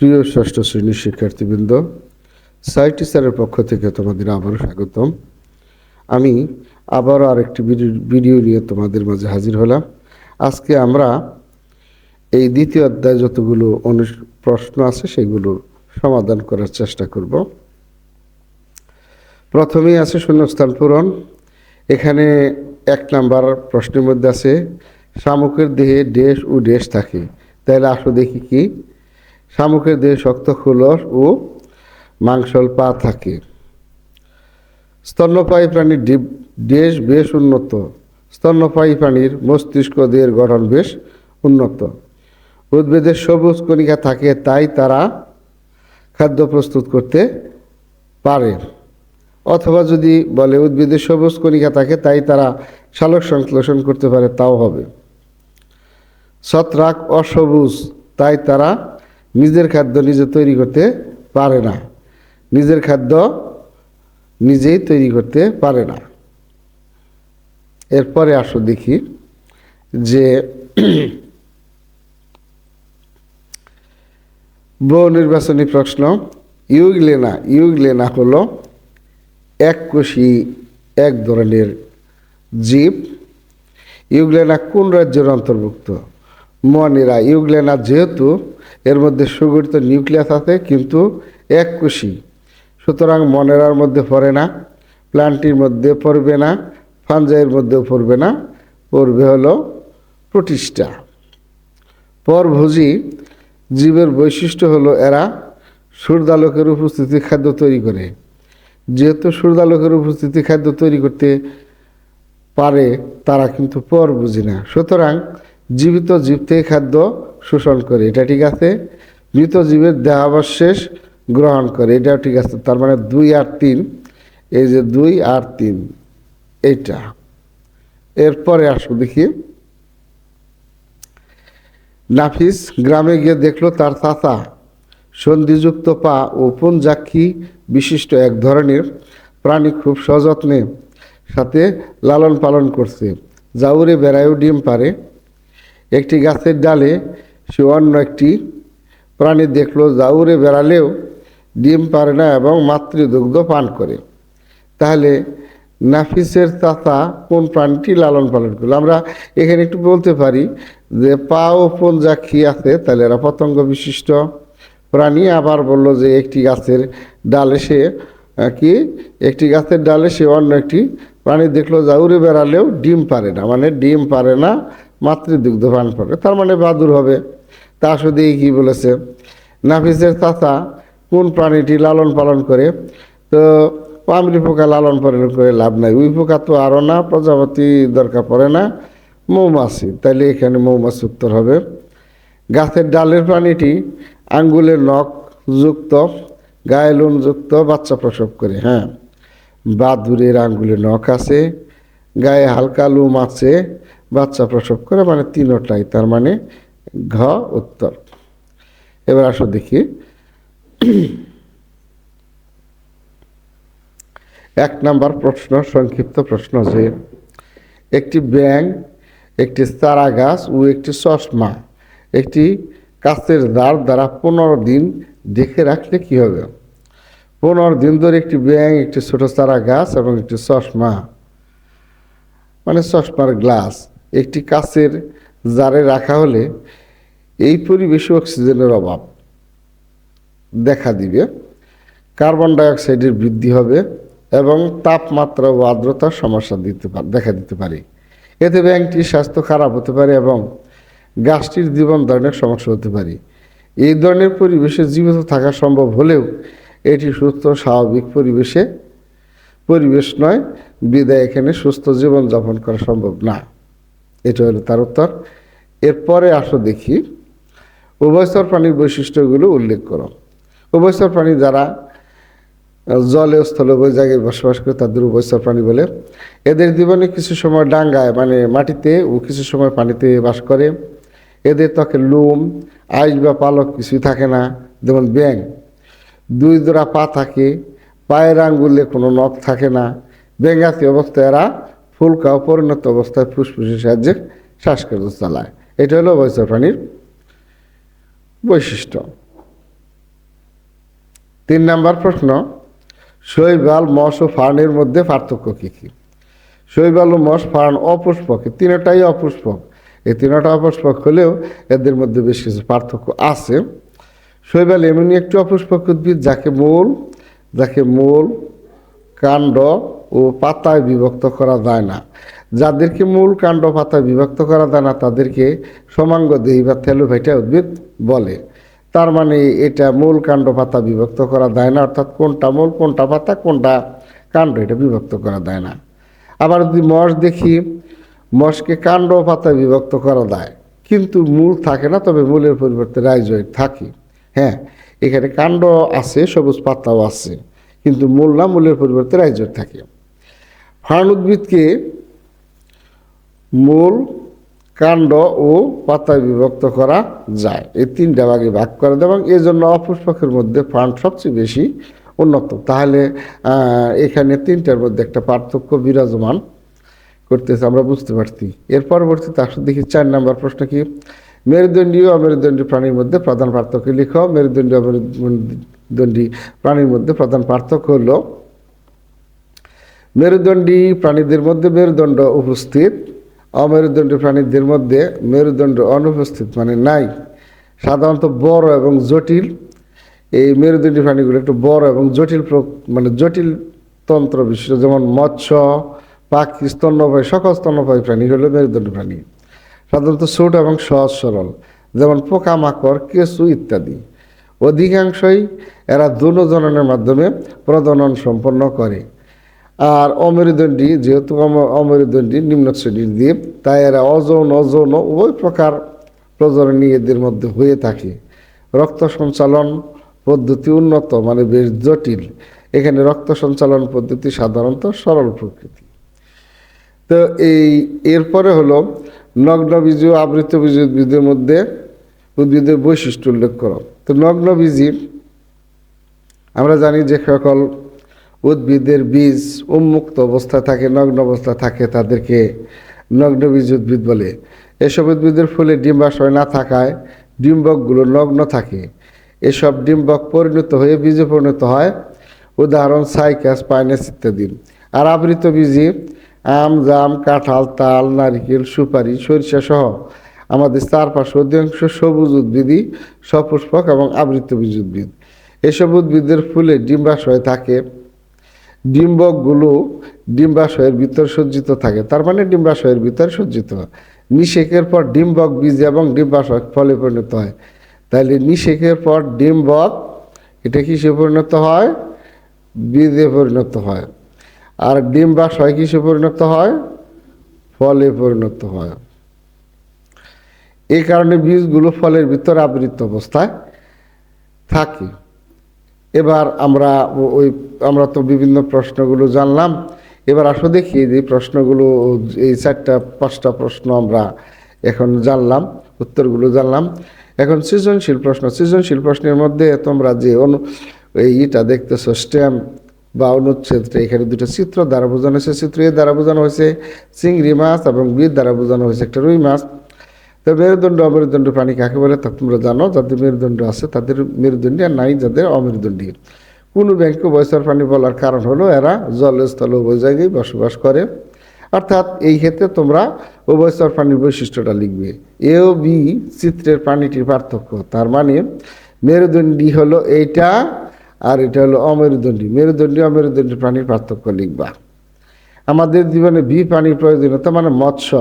প্রিয় ষষ্ঠ শ্রেণীর শিক্ষার্থীবৃন্দ, সাই টিচারের পক্ষ থেকে তোমাদের আবারও স্বাগতম। আমি আবারও আরেকটি ভিডিও নিয়ে তোমাদের মাঝে হাজির হলাম। আজকে আমরা এই দ্বিতীয় অধ্যায় যতগুলো প্রশ্ন আছে সেগুলোর সমাধান করার চেষ্টা করব। প্রথমেই আছে শূন্যস্থান পূরণ। এখানে 1 নাম্বার প্রশ্নের মধ্যে আছে শামুকের দেহে ড্যাশ ও ড্যাশ থাকে। তাহলে আসো দেখি কি। শামুকের দেহে শক্ত খোলস ও মাংসল পা থাকে। স্তন্যপায়ী প্রাণীর ড্যাশ বেশ উন্নত। স্তন্যপায়ী প্রাণীর মস্তিষ্ক দেহের গঠন বেশ উন্নত। উদ্ভিদের সবুজ কণিকা থাকে, তাই তারা খাদ্য প্রস্তুত করতে পারে। অথবা যদি বলে উদ্ভিদের সবুজ কণিকা থাকে তাই তারা সালোক সংশ্লেষণ করতে পারে, তাও হবে। ছত্রাক অসবুজ, তাই তারা নিজের খাদ্য নিজে তৈরি করতে পারে না। নিজের খাদ্য নিজেই তৈরি করতে পারে না। এরপরে আসো দেখি যে বহু নির্বাচনী প্রশ্ন। ইউগ্লেনা হলো এককোষী এক ধরনের জীব। ইউগ্লেনা কোন রাজ্যের অন্তর্ভুক্ত? মনেরা। ইউগ্লেনা যেহেতু এর মধ্যে সুগঠিত নিউক্লিয়াস আছে কিন্তু এককোষী, সুতরাং মনেরার মধ্যে পড়ে না, প্ল্যান্টির মধ্যে পড়বে না, ফাঞ্জাইয়ের মধ্যেও পড়বে না, পড়বে হলো প্রোটিস্টা। পরভোজী জীবের বৈশিষ্ট্য হলো এরা সূর্যালোকের উপস্থিতি খাদ্য তৈরি করে। যেহেতু সূর্যালোকের উপস্থিতি খাদ্য তৈরি করতে পারে, তারা কিন্তু পরভোজী না। সুতরাং জীবিত জীব থেকে খাদ্য শোষণ করে, এটা ঠিক আছে। মৃত জীবের দেহাবশেষ গ্রহণ করে, এটাও ঠিক আছে। তার মানে 2 আর 3, এই যে 2 আর 3 এইটা। এরপরে আসো দেখি। নাফিস গ্রামে গিয়ে দেখলো তার চাচা সন্ধিযুক্ত পা ও পুঞ্জাক্ষী বিশিষ্ট এক ধরনের প্রাণী খুব সযত্নে সাথে লালন পালন করছে, যা উড়ে বেড়ায়ও ডিম পারে। একটি গাছের ডালে সে অন্য একটি প্রাণী দেখলো যা উড়ে বেড়ালেও ডিম পারে না এবং মাতৃদুগ্ধ পান করে। তাহলে নাফিসের চাচা কোন প্রাণীটি লালন পালন করলো? আমরা এখানে একটু বলতে পারি যে পা ও পুঞ্জাক্ষী আছে, তাহলে এরা পতঙ্গ বিশিষ্ট প্রাণী। আবার বলল যে একটি গাছের ডালে সে অন্য একটি প্রাণী দেখলো যা উড়ে বেড়ালেও ডিম পারে না, মানে ডিম পারে না, মাতৃদুগ্ধ পান করে, তার মানে বাদুড় হবে। তা শুধু কি বলেছে, নাফিসের চাচা কোন প্রাণীটি লালন পালন করে? তো পামরি পোকা লালন পালন করে লাভ নাই, উই পোকা তো আরও না, প্রজাপতি দরকার পড়ে না, মৌমাছি। তাইলে এখানে মৌমাছি উত্তর হবে। গাছের ডালের প্রাণীটি আঙ্গুলের নখ যুক্ত, গায়ে লোম যুক্ত, বাচ্চা প্রসব করে। হ্যাঁ, বাদুড়ের আঙ্গুলের নখ আছে, গায়ে হালকা লোম আছে, বাচ্চা প্রসব করে, মানে তিনোটাই। তার মানে ঘ উত্তর। এবার আসো দেখি 1 নাম্বার প্রশ্ন, সংক্ষিপ্ত প্রশ্ন যে একটি ব্যাঙ, একটি চারা গাছ ও একটি চশমা একটি কাচের জার দ্বারা 15 দিন ঢেকে রাখলে কি হবে? 15 দিন ধরে একটি ব্যাঙ, একটি ছোট চারা গাছ এবং একটি চশমা, মানে চশমার গ্লাস, একটি কাচের জারে রাখা হলে এই পরিবেশে অক্সিজেনের অভাব দেখা দিবে, কার্বন ডাইঅক্সাইডের বৃদ্ধি হবে এবং তাপমাত্রা ও আর্দ্রতার সমস্যা দেখা দিতে পারে। এতে ব্যাঙটির স্বাস্থ্য খারাপ হতে পারে এবং গাছটির জীবন ধারণের সমস্যা হতে পারে। এই ধরনের পরিবেশে জীবিত থাকা সম্ভব হলেও এটি সুস্থ স্বাভাবিক পরিবেশ নয়, বিদায় এখানে সুস্থ জীবনযাপন করা সম্ভব না। এটা হলো তার উত্তর। এরপরে আসো দেখি উভয়চর প্রাণীর বৈশিষ্ট্যগুলো উল্লেখ করো। উভয়চর প্রাণী যারা জলে স্থলে উভয় জায়গায় বসবাস করে তাদের উভয়চর প্রাণী বলে। এদের জীবনে কিছু সময় ডাঙ্গায় মানে মাটিতে ও কিছু সময় পানিতে বাস করে। এদের ত্বকে লোম, আইস বা পালক কিছুই থাকে না, যেমন ব্যাঙ। 2 জোড়া পা থাকে, পায়ের আঙ্গুলে কোনো নখ থাকে না। ব্যাঙাতি অবস্থায় এরা ফুলকা ও পরিণত অবস্থায় ফুসফুসের সাহায্যে শ্বাসকার্য চালায়। এটা হলো উভয়চর প্রাণীর বৈশিষ্ট্য। 3 নম্বর প্রশ্ন, শৈবাল, মশ ও ফার্নের মধ্যে পার্থক্য কী কী? শৈবাল ও মশ, ফার্ন অপুষ্পক, তিনটাই অপুষ্পক। এই তিনটা অপুষ্পক হলেও এদের মধ্যে বেশ কিছু পার্থক্য আছে। শৈবাল এমনই একটি অপুষ্পক উদ্ভিদ যাকে মূল, কাণ্ড ও পাতায় বিভক্ত করা যায় না। যাদেরকে মূল, কাণ্ড, পাতায় বিভক্ত করা যায় না তাদেরকে সমাঙ্গদেহী বা থেলোফাইটা উদ্ভিদ বলে। তার মানে এটা মূল, কাণ্ড, পাতা বিভক্ত করা যায় না, অর্থাৎ কোনটা মূল, কোনটা পাতা, কোনটা কাণ্ড, এটা বিভক্ত করা যায় না। আবার যদি মশ দেখি, মশকে কাণ্ড ও পাতায় বিভক্ত করা যায়, কিন্তু মূল থাকে না, তবে মূলের পরিবর্তে রাইজোইড থাকে। হ্যাঁ, এখানে কাণ্ড আছে, সবুজ পাতাও আছে, কিন্তু মূল না, মূলের পরিবর্তে রাইজোইড থাকে। ফার্ন উদ্ভিদকে মূল, কাণ্ড ও পাতায় বিভক্ত করা যায়, এই 3টা ভাগে ভাগ করা যায়, এবং এই জন্য অপুষ্পকের মধ্যে ফার্ন সবচেয়ে বেশি উন্নত। তাহলে এখানে 3টার মধ্যে একটা পার্থক্য বিরাজমান করতেছে, আমরা বুঝতে পারছি। এর পরবর্তীতে আসলে দেখি 4 নম্বর প্রশ্ন কি, মেরুদণ্ডী ও অমেরুদণ্ডী প্রাণীর মধ্যে প্রধান পার্থক্য লিখো। মেরুদণ্ডী অমেরুদণ্ডী প্রাণীর মধ্যে প্রধান পার্থক্য হলো, মেরুদণ্ডী প্রাণীদের মধ্যে মেরুদণ্ড উপস্থিত, অমেরুদণ্ডী প্রাণীদের মধ্যে মেরুদণ্ড অনুপস্থিত, মানে নাই। সাধারণত বড় এবং জটিল, এই মেরুদণ্ডী প্রাণীগুলো একটু বড় এবং জটিল, মানে জটিল তন্ত্র বিশিষ্ট, যেমন মৎস্য, পাখি, স্তন্যপায়ী, সকল স্তন্যপায়ী প্রাণী হলো মেরুদণ্ডী প্রাণী। সাধারণত ছোট এবং সহজ সরল, যেমন পোকামাকড়, কেঁচু ইত্যাদি। অধিকাংশই এরা যৌনজননের মাধ্যমে প্রজনন সম্পন্ন করে। আর অমেরুদণ্ডী, যেহেতু অমেরুদণ্ডী নিম্ন শ্রেণীর জীব, তাই এরা অযৌন, যৌন উভয় প্রকার প্রজননই এদের মধ্যে হয়ে থাকে। রক্ত সঞ্চালন পদ্ধতি উন্নত, মানে বেশ জটিল। এখানে রক্ত সঞ্চালন পদ্ধতি সাধারণত সরল প্রকৃতি। তো এরপরে হলো নগ্নবীজি ও আবৃতবীজি উদ্ভিদের মধ্যে উদ্ভিদের বৈশিষ্ট্য উল্লেখ করো। তো নগ্নবীজি, আমরা জানি যে সকল উদ্ভিদের বীজ উন্মুক্ত অবস্থায় থাকে, নগ্ন অবস্থায় থাকে, তাদেরকে নগ্নবীজ উদ্ভিদ বলে। এসব উদ্ভিদের ফুলে ডিম্বাশয় না থাকায় ডিম্বকগুলো নগ্ন থাকে। এসব ডিম্বক পরিণত হয়ে বীজে পরিণত হয়, উদাহরণ সাইকাস, পাইনাস ইত্যাদি। আর আবৃতবীজি আম, জাম, কাঁঠাল, তাল, নারিকেল, সুপারি, সরিষা সহ আমাদের চারপাশে অধিকাংশ সবুজ উদ্ভিদই সপুষ্পক এবং আবৃতবীজ উদ্ভিদ। এসব উদ্ভিদের ফুলে ডিম্বাশয় থাকে, ডিম্বকগুলো ডিম্বাশয়ের ভিতর সজ্জিত থাকে, তার মানে ডিম্বাশয়ের ভিতর সজ্জিত। নিষেকের পর ডিম্বক বীজ এবং ডিম্বাশয় ফলে পরিণত হয়। তাহলে নিষেকের পর ডিম্বক, এটা কিসে পরিণত হয়? বীজে পরিণত হয়। আর ডিম্বাশয় কিসে পরিণত হয়? ফলে পরিণত হয়। এই কারণে বীজগুলো ফলের ভিতর আবৃত অবস্থায় থাকে। এবার আমরা তো বিভিন্ন প্রশ্নগুলো জানলাম। এবার আসো দেখি যে প্রশ্নগুলো, এই 4-5টা প্রশ্ন আমরা এখন জানলাম, উত্তরগুলো জানলাম। এখন সৃজনশীল প্রশ্ন। সৃজনশীল প্রশ্নের মধ্যে তোমরা যে এইটা দেখতেছো, স্ট্যাম্প বা অনুচ্ছেদটা, এখানে 2টা চিত্র দ্বারা বোঝানো হয়েছে। চিত্র এ দ্বারা বোঝানো হয়েছে চিংড়ি মাছ, এবং বি দ্বারা বোঝানো হয়েছে একটা রুই মাছ। তো মেরুদণ্ড অমেরুদণ্ড প্রাণী কাকে বলে তা তোমরা জানো। যাদের মেরুদণ্ড আছে তাদের মেরুদণ্ডী, আর নাই যাদের অমেরুদণ্ডী। কোন ব্যাংকে উভয়চর প্রাণী বলার কারণ হলো এরা জল স্থল উভয় জায়গায় বসবাস করে। অর্থাৎ এই ক্ষেত্রে তোমরা উভয়চর প্রাণীর বৈশিষ্ট্যটা লিখবে। এ ও বি চিত্রের প্রাণীটির পার্থক্য, তার মানে মেরুদণ্ডী হলো এইটা, আর এটা হলো অমেরুদণ্ডী। মেরুদণ্ডী অমেরুদণ্ডী প্রাণীর পার্থক্য লিখবা। আমাদের জীবনে বি প্রাণীর প্রয়োজনীয়তা, মানে মৎস্য।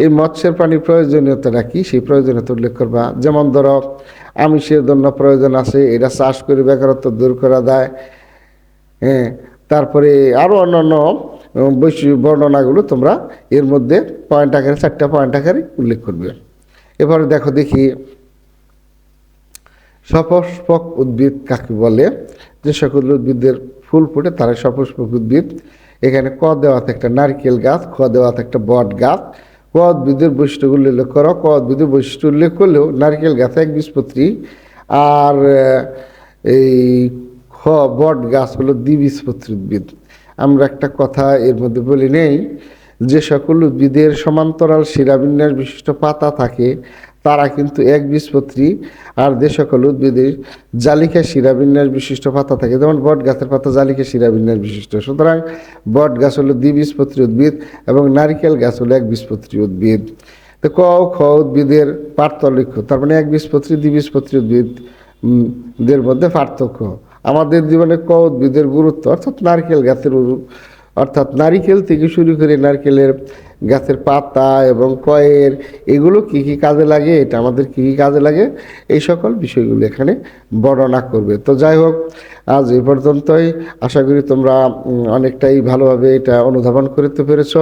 এই মৎস্যের প্রাণীর প্রয়োজনীয়তাটা কি, সেই প্রয়োজনীয়তা উল্লেখ করবা। যেমন ধরো আমিষের জন্য প্রয়োজন আছে, এটা চাষ করে বেকারত্ব দূর করা যায়। হ্যাঁ, তারপরে আরও অন্যান্য বর্ণনাগুলো তোমরা এর মধ্যে পয়েন্ট আকারে, 4টা পয়েন্ট আকারে উল্লেখ করবে। এবারে দেখি সপুষ্পক উদ্ভিদ কাকে বলে। যে সকল উদ্ভিদের ফুল ফুটে তারা সপুষ্পক উদ্ভিদ। এখানে ক দেওয়াতে একটা নারকেল গাছ, খ দেওয়াতে একটা বট গাছ। ক উদ্ভিদের বৈশিষ্ট্যগুলো উল্লেখ করো। ক উদ্ভিদের বৈশিষ্ট্য উল্লেখ করলেও নারকেল গাছ একবীজপত্রী, আর এই খ বট গাছ হলো দ্বিবীজপত্রী উদ্ভিদ। আমরা একটা কথা এর মধ্যে বলি নেই, যে সকল উদ্ভিদের সমান্তরাল শিরাবিন্যাস বিশিষ্ট পাতা থাকে তারা কিন্তু একবীজপত্রী। আর যে সকল উদ্ভিদের জালিকা শিরাবিন্যাস বিশিষ্ট পাতা থাকে, যেমন বট গাছের পাতা জালিকা শিরাবিন্যাস বিশিষ্ট, সুতরাং বট গাছ হলো দ্বিবীজপত্রী উদ্ভিদ এবং নারিকেল গাছ হলো একবীজপত্রী উদ্ভিদ। তো ক ও খ উদ্ভিদের পার্থক্য, তার মানে একবীজপত্রী দ্বিবীজপত্রী উদ্ভিদ দের মধ্যে পার্থক্য। আমাদের জীবনে ক উদ্ভিদের গুরুত্ব, অর্থাৎ নারকেল গাছের অর্থাৎ নারিকেল থেকে শুরু করে নারকেলের গাছের পাতা এবং কয়ের এগুলো কি কি কাজে লাগে, এটা আমাদের কি কি কাজে লাগে, এই সকল বিষয়গুলো এখানে বর্ণনা করবে। তো যাই হোক, আজ এই পর্যন্তই। আশা করি তোমরা অনেকটাই ভালোভাবে এটা অনুধাবন করতে পেরেছ।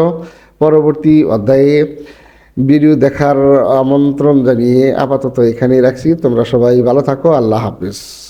পরবর্তী অধ্যায়ে ভিডিও দেখার আমন্ত্রণ জানিয়ে আপাতত এখানেই রাখছি। তোমরা সবাই ভালো থাকো। আল্লাহ হাফিজ।